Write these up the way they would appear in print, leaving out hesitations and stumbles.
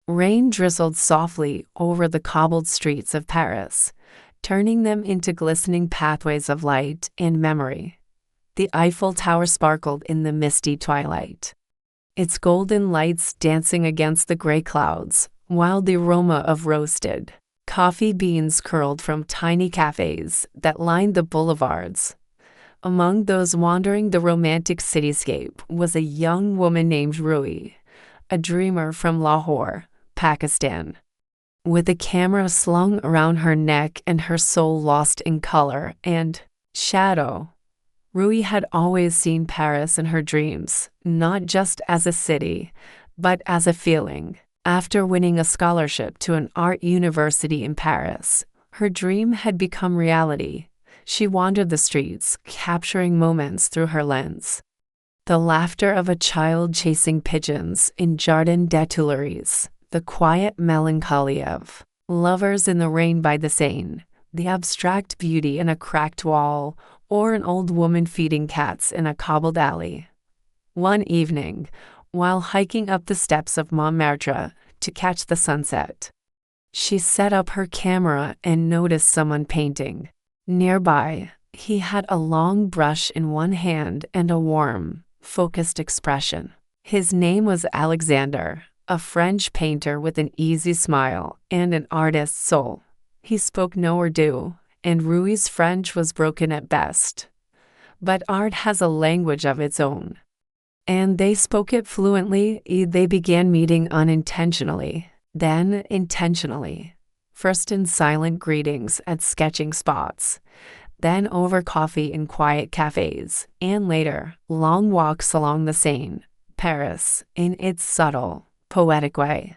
Rain drizzled softly over the cobbled streets of Paris, turning them into glistening pathways of light and memory. The Eiffel Tower sparkled in the misty twilight, its golden lights dancing against the gray clouds, while the aroma of roasted coffee beans curled from tiny cafés that lined the boulevards. Among those wandering the romantic cityscape was a young woman named Ruhi, a dreamer from Lahore, Pakistan. With a camera slung around her neck and her soul lost in color and shadow, Ruhi had always seen Paris in her dreams, not just as a city, but as a feeling. After winning a scholarship to an art university in Paris, her dream had become reality. She wandered the streets, capturing moments through her lens. The laughter of a child chasing pigeons in Jardin des Tuileries, the quiet melancholy of lovers in the rain by the Seine, the abstract beauty in a cracked wall, or an old woman feeding cats in a cobbled alley. One evening, while hiking up the steps of Montmartre to catch the sunset, she set up her camera and noticed someone painting. Nearby, he had a long brush in one hand and a warm, focused expression. His name was Alexander, a French painter with an easy smile and an artist's soul. He spoke no Urdu, and Rui's French was broken at best. But art has a language of its own. And they spoke it fluently. They began meeting unintentionally, then intentionally. First in silent greetings at sketching spots, then over coffee in quiet cafes, and later, long walks along the Seine. Paris, in its subtle, poetic way,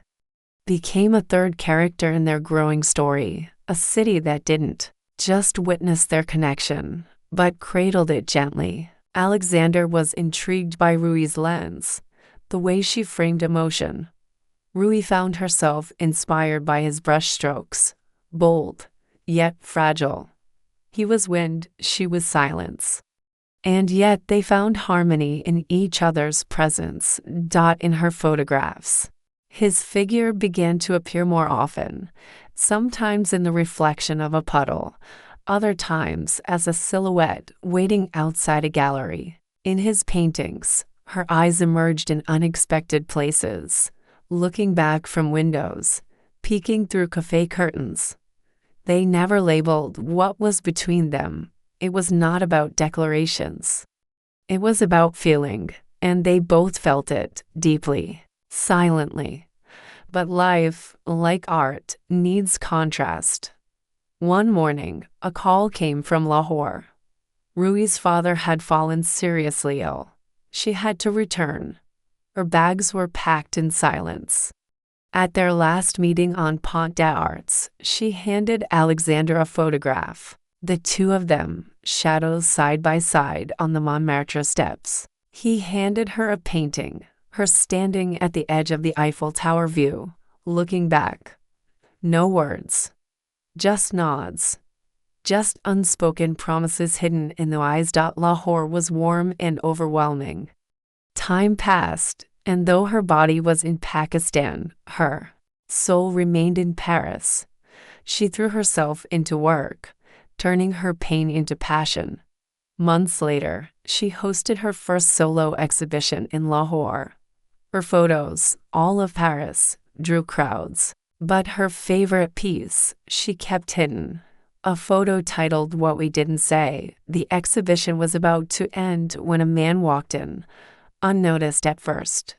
became a third character in their growing story, a city that didn't just witness their connection, but cradled it gently. Alexander was intrigued by Rui's lens, the way she framed emotion. Ruhi found herself inspired by his brushstrokes, bold, yet fragile. He was wind, she was silence. And yet they found harmony in each other's presence. In her photographs, his figure began to appear more often, sometimes in the reflection of a puddle, other times as a silhouette waiting outside a gallery. In his paintings, her eyes emerged in unexpected places, looking back from windows, peeking through café curtains. They never labeled what was between them. It was not about declarations. It was about feeling, and they both felt it, deeply, silently. But life, like art, needs contrast. One morning, a call came from Lahore. Rui's father had fallen seriously ill. She had to return. Her bags were packed in silence. At their last meeting on Pont des Arts, she handed Alexander a photograph. The two of them, shadows side by side on the Montmartre steps. He handed her a painting, her standing at the edge of the Eiffel Tower view, looking back. No words. Just nods. Just unspoken promises hidden in the eyes. Lahore was warm and overwhelming. Time passed, and though her body was in Pakistan, her soul remained in Paris. She threw herself into work, turning her pain into passion. Months later, she hosted her first solo exhibition in Lahore. Her photos, all of Paris, drew crowds. But her favorite piece, she kept hidden. A photo titled "What We Didn't Say." The exhibition was about to end when a man walked in, unnoticed at first.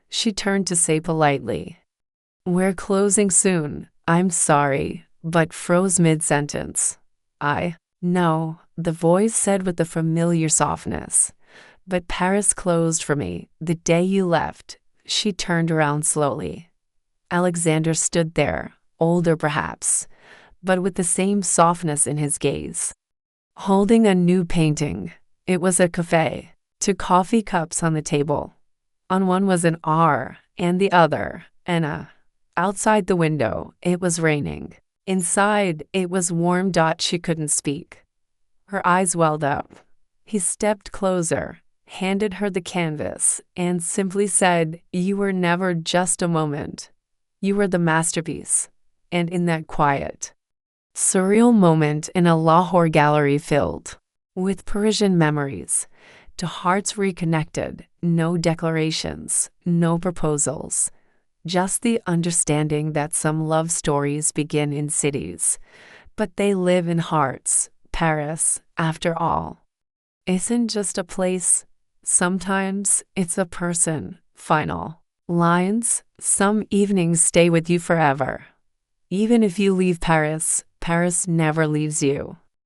She turned to say politely, "We're closing soon, I'm sorry," but froze mid-sentence. No, the voice said with a familiar softness. "But Paris closed for me the day you left." She turned around slowly. Alexander stood there, older perhaps, but with the same softness in his gaze, holding a new painting. It was a café, two coffee cups on the table. On one was an R, and the other, an A. Outside the window, it was raining. Inside, it was warm. She couldn't speak. Her eyes welled up. He stepped closer, handed her the canvas, and simply said, "You were never just a moment. You were the masterpiece. And in that quiet, surreal moment in a Lahore gallery filled with Parisian memories, to hearts reconnected, no declarations, no proposals, just the understanding that some love stories begin in cities, but they live in hearts. Paris, after all, isn't just a place. Sometimes it's a person. Final lines. Some evenings stay with you forever. Even if you leave Paris, Paris never leaves you.